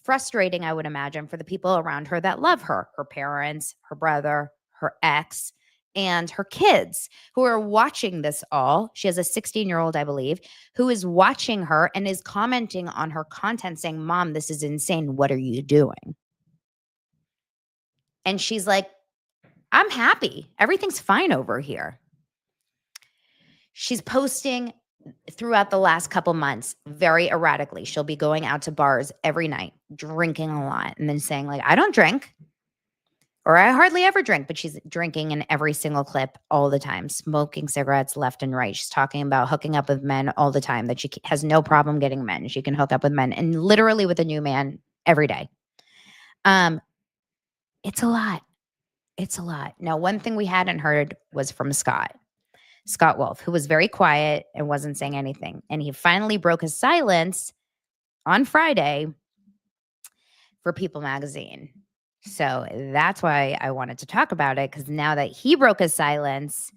frustrating, I would imagine, for the people around her that love her, her parents, her brother, her ex, and her kids who are watching this all. She has a 16-year-old, I believe, who is watching her and is commenting on her content saying, Mom, this is insane. What are you doing? And she's like, I'm happy. Everything's fine over here. She's posting throughout the last couple months very erratically. She'll be going out to bars every night, drinking a lot, and then saying like, I don't drink, or I hardly ever drink, but she's drinking in every single clip all the time, smoking cigarettes left and right. She's talking about hooking up with men all the time, that she has no problem getting men. She can hook up with men, and literally with a new man every day. It's a lot. It's a lot. Now, one thing we hadn't heard was from Scott Wolf, who was very quiet and wasn't saying anything. And he finally broke his silence on Friday for People Magazine. So that's why I wanted to talk about it, because now that he broke his silence,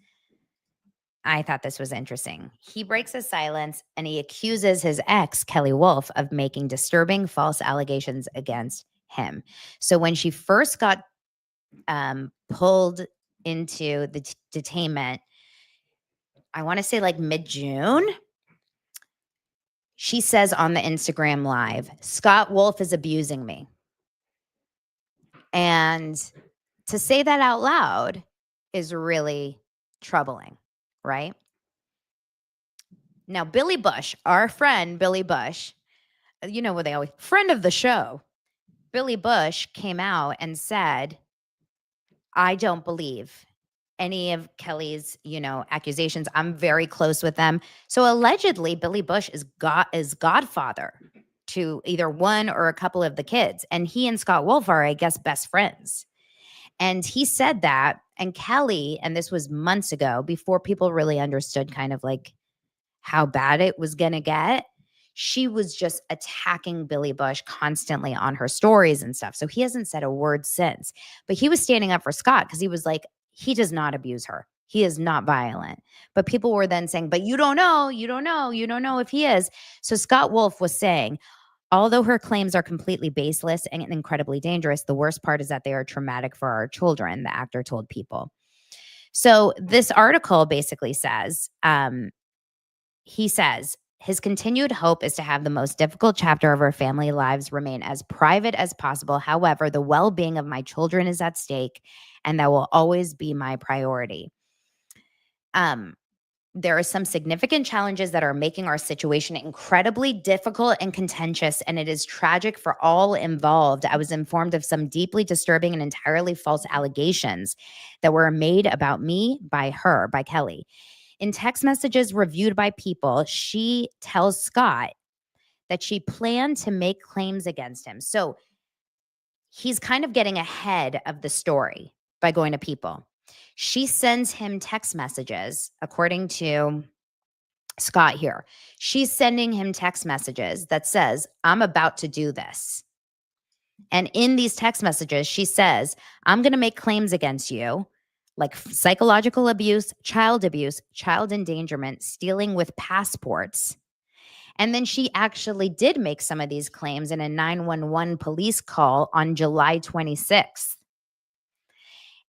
I thought this was interesting. He breaks his silence and he accuses his ex, Kelley Wolf, of making disturbing false allegations against him. So when she first got pulled into the detainment, I want to say like mid-June, she says on the Instagram Live, Scott Wolf is abusing me. And to say that out loud is really troubling, right? Now, Billy Bush, our friend Billy Bush, you know what they always, friend of the show, Billy Bush came out and said, I don't believe any of Kelley's, accusations. I'm very close with them. So allegedly, Billy Bush is godfather to either one or a couple of the kids. And he and Scott Wolf are, I guess, best friends. And he said that, and Kelley, and this was months ago, before people really understood kind of like how bad it was going to get, she was just attacking Billy Bush constantly on her stories and stuff. So he hasn't said a word since. But he was standing up for Scott because he was like, he does not abuse her. He is not violent. But people were then saying, but you don't know if he is. So Scott Wolf was saying, although her claims are completely baseless and incredibly dangerous, the worst part is that they are traumatic for our children, the actor told People. So this article basically says, he says, his continued hope is to have the most difficult chapter of our family lives remain as private as possible. However, the well-being of my children is at stake, and that will always be my priority. There are some significant challenges that are making our situation incredibly difficult and contentious, and it is tragic for all involved. I was informed of some deeply disturbing and entirely false allegations that were made about me by Kelley. In text messages reviewed by People, she tells Scott that she planned to make claims against him. So he's kind of getting ahead of the story by going to People. She sends him text messages, according to Scott here. She's sending him text messages that says, I'm about to do this. And in these text messages, she says, I'm going to make claims against you, like psychological abuse, child endangerment, stealing with passports. And then she actually did make some of these claims in a 911 police call on July 26th.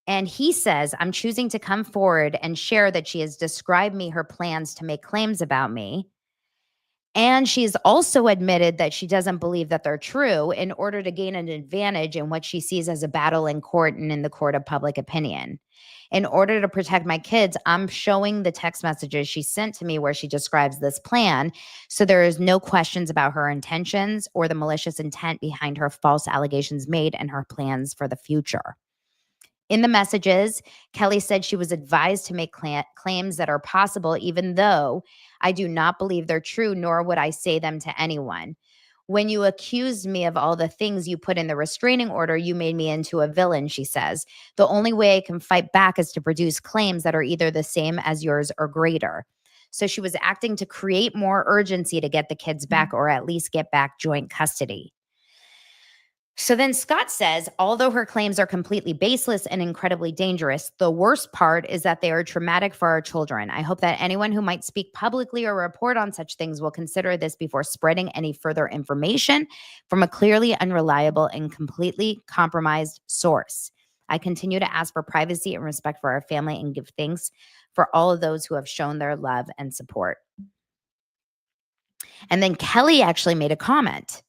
And he says, I'm choosing to come forward and share that she has described me her plans to make claims about me. And she's also admitted that she doesn't believe that they're true in order to gain an advantage in what she sees as a battle in court and in the court of public opinion. In order to protect my kids, I'm showing the text messages she sent to me where she describes this plan. So there is no questions about her intentions or the malicious intent behind her false allegations made and her plans for the future. In the messages, Kelley said she was advised to make claims that are possible, even though I do not believe they're true, nor would I say them to anyone. When you accused me of all the things you put in the restraining order, you made me into a villain, she says. The only way I can fight back is to produce claims that are either the same as yours or greater. So she was acting to create more urgency to get the kids back, or at least get back joint custody. So then Scott says, although her claims are completely baseless and incredibly dangerous, the worst part is that they are traumatic for our children. I hope that anyone who might speak publicly or report on such things will consider this before spreading any further information from a clearly unreliable and completely compromised source. I continue to ask for privacy and respect for our family and give thanks for all of those who have shown their love and support. And then Kelley actually made a comment.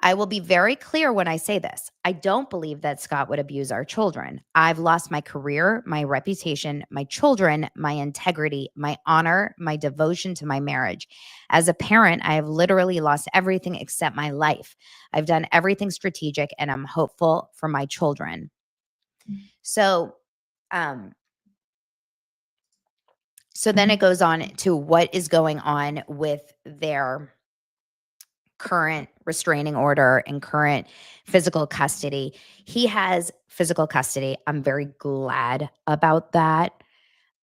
I will be very clear when I say this. I don't believe that Scott would abuse our children. I've lost my career, my reputation, my children, my integrity, my honor, my devotion to my marriage. As a parent, I have literally lost everything except my life. I've done everything strategic and I'm hopeful for my children. So then it goes on to what is going on with their current restraining order and current physical custody. He has physical custody. I'm very glad about that.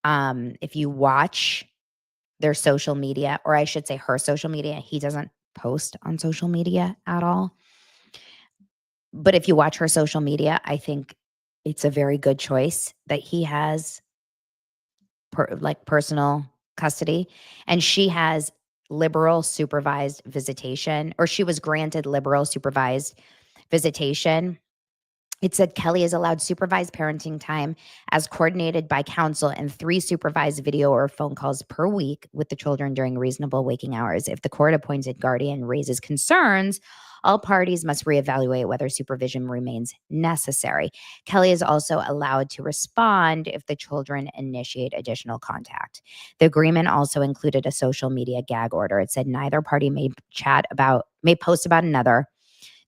If you watch their social media, or I should say her social media, he doesn't post on social media at all. But if you watch her social media, I think it's a very good choice that he has personal custody, and she has liberal supervised visitation, or she was granted liberal supervised visitation. It said Kelley is allowed supervised parenting time as coordinated by counsel and 3 supervised video or phone calls per week with the children during reasonable waking hours. If the court-appointed guardian raises concerns, all parties must reevaluate whether supervision remains necessary. Kelley is also allowed to respond if the children initiate additional contact. The agreement also included a social media gag order. It said neither party may post about another,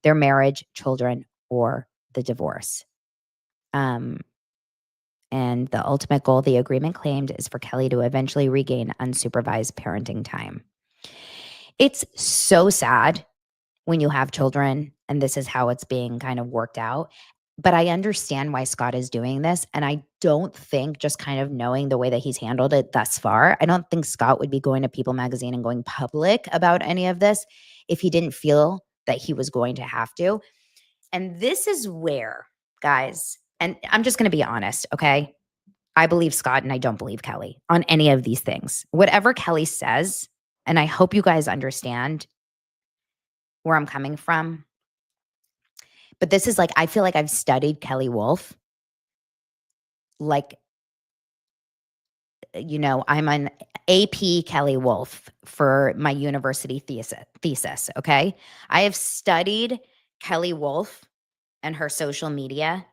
their marriage, children, or the divorce. And the ultimate goal the agreement claimed is for Kelley to eventually regain unsupervised parenting time. It's so sad when you have children and this is how it's being kind of worked out. But I understand why Scott is doing this. And I don't think, just kind of knowing the way that he's handled it thus far, I don't think Scott would be going to People Magazine and going public about any of this if he didn't feel that he was going to have to. And this is where, guys, and I'm just going to be honest, okay? I believe Scott and I don't believe Kelley on any of these things. Whatever Kelley says, and I hope you guys understand where I'm coming from. But this is I feel like I've studied Kelley Wolf. I'm an AP Kelley Wolf for my university thesis, okay? I have studied Kelley Wolf and her social media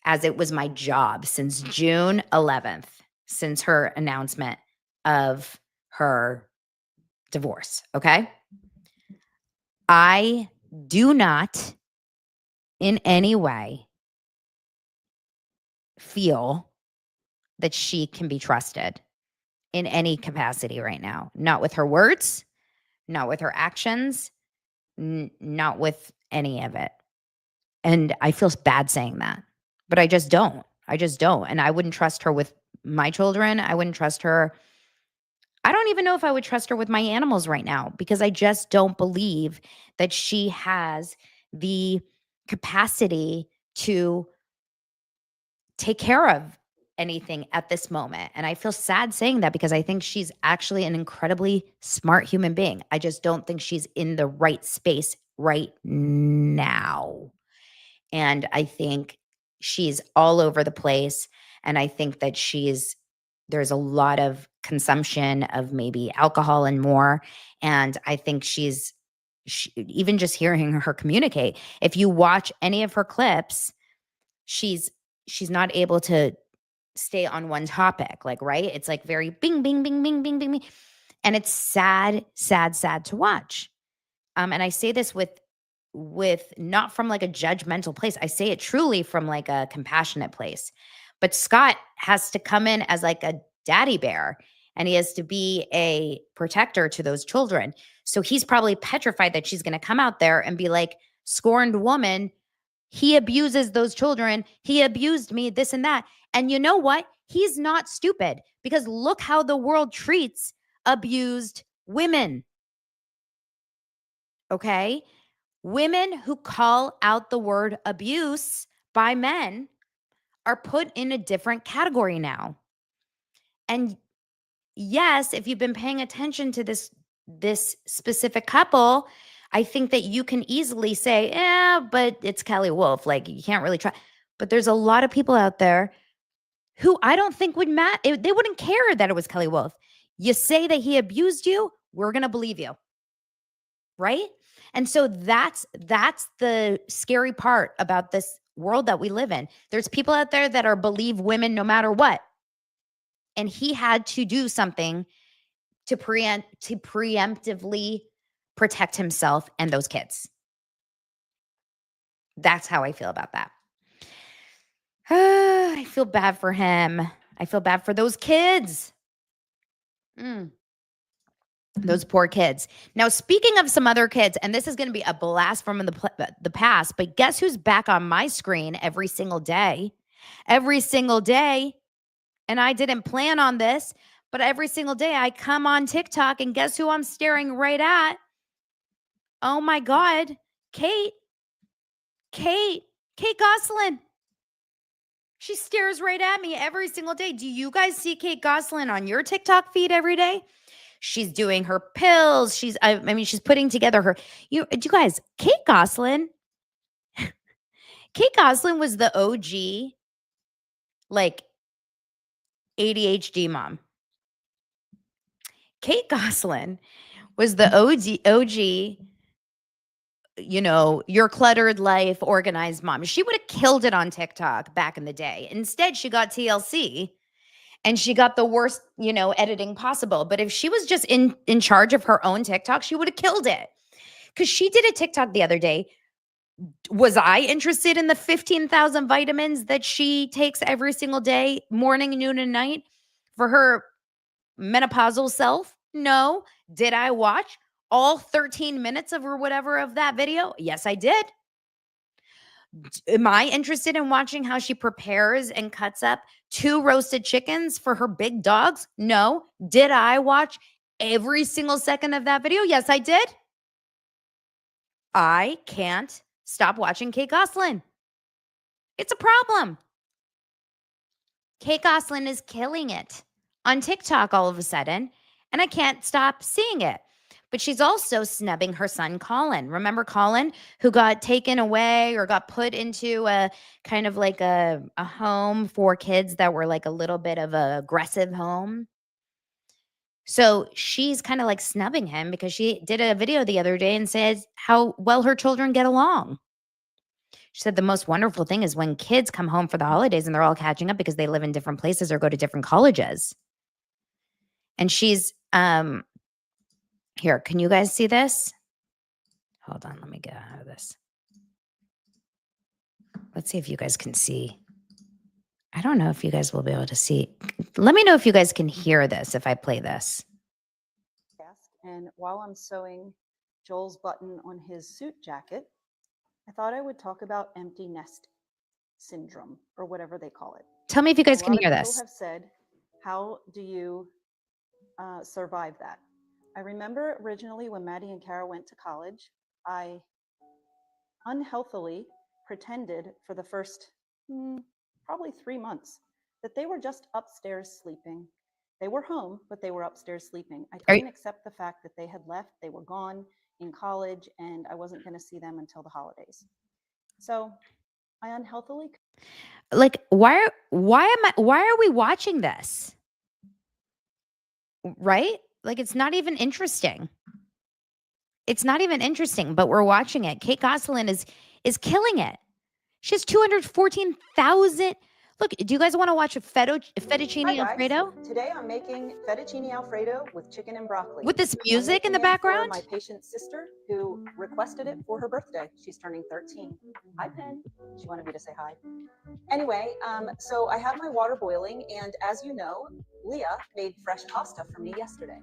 as it was my job since June 11th, since her announcement of her divorce, okay? I do not in any way feel that she can be trusted in any capacity right now. Not with her words, not with her actions, not with any of it. And I feel bad saying that, but I just don't. And I wouldn't trust her with my children. I wouldn't trust her. I don't even know if I would trust her with my animals right now, because I just don't believe that she has the capacity to take care of anything at this moment. And I feel sad saying that because I think she's actually an incredibly smart human being. I just don't think she's in the right space right now. And I think she's all over the place. And I think that there's a lot of consumption of maybe alcohol and more. And I think even just hearing her communicate, if you watch any of her clips, she's she's not able to stay on one topic, like, right? It's like very bing, bing, bing, bing, bing, bing, bing. And it's sad, sad, sad to watch. And I say this with not from like a judgmental place. I say it truly from like a compassionate place. But Scott has to come in as like a daddy bear and he has to be a protector to those children. So he's probably petrified that she's going to come out there and be like, scorned woman, he abuses those children. He abused me, this and that. And you know what? He's not stupid because look how the world treats abused women. Okay? Women who call out the word abuse by men are put in a different category now. And yes, if you've been paying attention to this specific couple, I think that you can easily say, "Yeah, but it's Kelley Wolf. Like you can't really try." But there's a lot of people out there who I don't think would they wouldn't care that it was Kelley Wolf. You say that he abused you, we're going to believe you. Right? And so that's the scary part about this world that we live in. There's people out there that are believe women no matter what. And he had to do something to preemptively protect himself and those kids. That's how I feel about that. I feel bad for him. I feel bad for those kids. Those poor kids. Now, speaking of some other kids, and this is going to be a blast from the past, but guess who's back on my screen every single day? Every single day. And I didn't plan on this, but every single day I come on TikTok and guess who I'm staring right at? Oh my God, Kate. Kate Gosselin. She stares right at me every single day. Do you guys see Kate Gosselin on your TikTok feed every day? She's doing her pills. I mean, she's putting together you guys, Kate Gosselin was the OG, like ADHD mom. Kate Gosselin was the OG, your cluttered life, organized mom. She would have killed it on TikTok back in the day. Instead, she got TLC and she got the worst, editing possible. But if she was just in charge of her own TikTok, she would have killed it. Because she did a TikTok the other day. Was I interested in the 15,000 vitamins that she takes every single day, morning, noon, and night for her menopausal self? No. Did I watch all 13 minutes of or whatever of that video? Yes, I did. Am I interested in watching how she prepares and cuts up 2 roasted chickens for her big dogs? No. Did I watch every single second of that video? Yes, I did. I can't stop watching Kate Gosselin. It's a problem. Kate Gosselin is killing it on TikTok all of a sudden, and I can't stop seeing it. But she's also snubbing her son, Colin. Remember Colin, who got taken away or got put into a kind of like a home for kids that were like a little bit of a aggressive home? So she's kind of like snubbing him because she did a video the other day and says how well her children get along. She said the most wonderful thing is when kids come home for the holidays and they're all catching up because they live in different places or go to different colleges. And she's here, can you guys see this? Hold on, let me get out of this. Let's see if you guys can see. I don't know if you guys will be able to see. Let me know if you guys can hear this if I play this. And while I'm sewing Joel's button on his suit jacket, I thought I would talk about empty nest syndrome, or whatever they call it. Tell me if you guys can hear this. People have said, how do you survive that? I remember originally when Maddie and Kara went to college, I unhealthily pretended for the first probably 3 months that they were just upstairs sleeping. They were home, but they were upstairs sleeping. I couldn't accept the fact that they had left, they were gone in college, and I wasn't going to see them until the holidays. So I unhealthily. Like, why are we watching this? Right? Like, it's not even interesting. It's not even interesting, but we're watching it. Kate Gosselin is killing it. She has 214,000. Look, do you guys want to watch a fettuccine Alfredo? Today I'm making fettuccine Alfredo with chicken and broccoli. With this music in the background? For my patient's sister who requested it for her birthday. She's turning 13. Hi, Pen. She wanted me to say hi. Anyway, so I have my water boiling, and as you know, Leah made fresh pasta for me yesterday.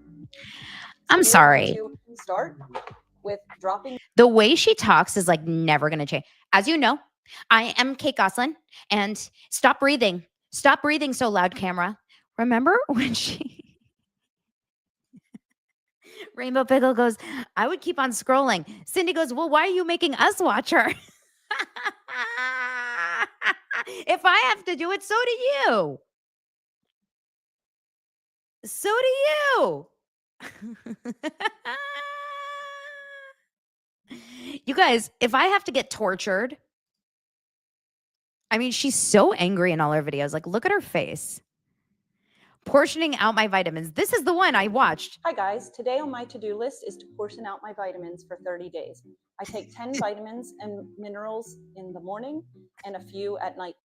I'm sorry. Start with dropping. The way she talks is like never going to change. As you know, I am Kate Gosselin, and stop breathing. Stop breathing so loud, camera. Remember when she... Rainbow Pickle goes, I would keep on scrolling. Cindy goes, well, why are you making us watch her? If I have to do it, so do you. So do you. You guys, if I have to get tortured, I mean, she's so angry in all her videos. Like, look at her face. Portioning out my vitamins. This is the one I watched. Hi guys, today on my to-do list is to portion out my vitamins for 30 days. I take 10 vitamins and minerals in the morning and a few at night.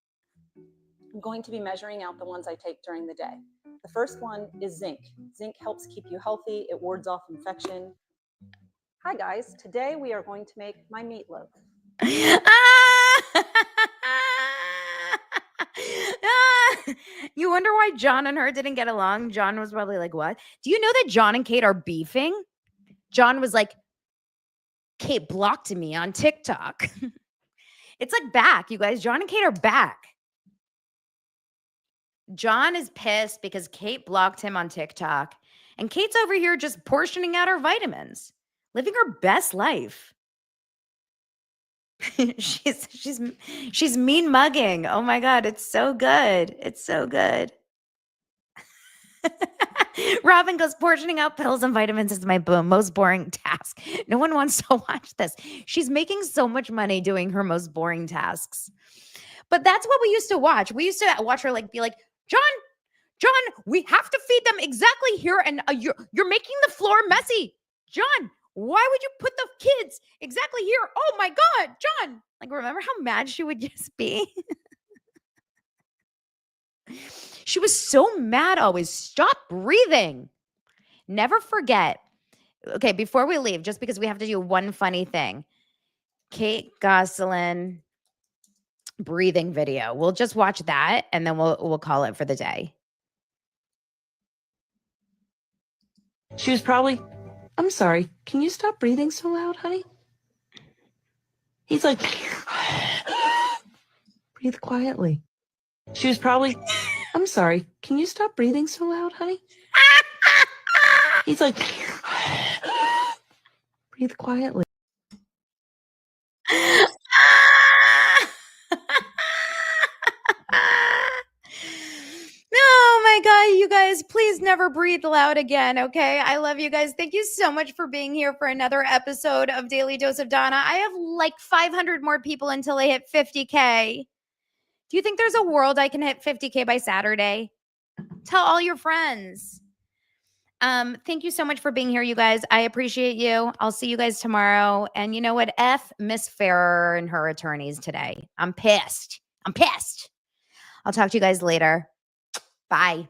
I'm going to be measuring out the ones I take during the day. The first one is zinc. Zinc helps keep you healthy. It wards off infection. Hi guys, today we are going to make my meatloaf. You wonder why John and her didn't get along? John was probably like, what? Do you know that John and Kate are beefing? John was like, Kate blocked me on TikTok. It's like back, you guys. John and Kate are back. John is pissed because Kate blocked him on TikTok. And Kate's over here just portioning out her vitamins, living her best life. she's mean mugging. Oh my God, it's so good. It's so good. Robin goes, portioning out pills and vitamins is my most boring task. No one wants to watch this. She's making so much money doing her most boring tasks. But that's what we used to watch. We used to watch her like be like, John, we have to feed them exactly here, and you're making the floor messy. John, why would you put the kids exactly here? Oh my God, John. Like, remember how mad she would just be? She was so mad always. Stop breathing. Never forget. Okay, before we leave, just because we have to do one funny thing. Kate Gosselin breathing video. We'll just watch that, and then we'll call it for the day. She was probably, I'm sorry, can you stop breathing so loud, honey? He's like, breathe quietly. She was probably, I'm sorry, can you stop breathing so loud, honey? He's like, breathe quietly. Oh my God, you guys, please never breathe loud again, okay? I love you guys. Thank you so much for being here for another episode of Daily Dose of Donna. I have like 500 more people until I hit 50K. Do you think there's a world I can hit 50K by Saturday? Tell all your friends. Thank you so much for being here, you guys. I appreciate you. I'll see you guys tomorrow. And you know what? F Miss Ferrer and her attorneys today. I'm pissed. I'll talk to you guys later. Bye.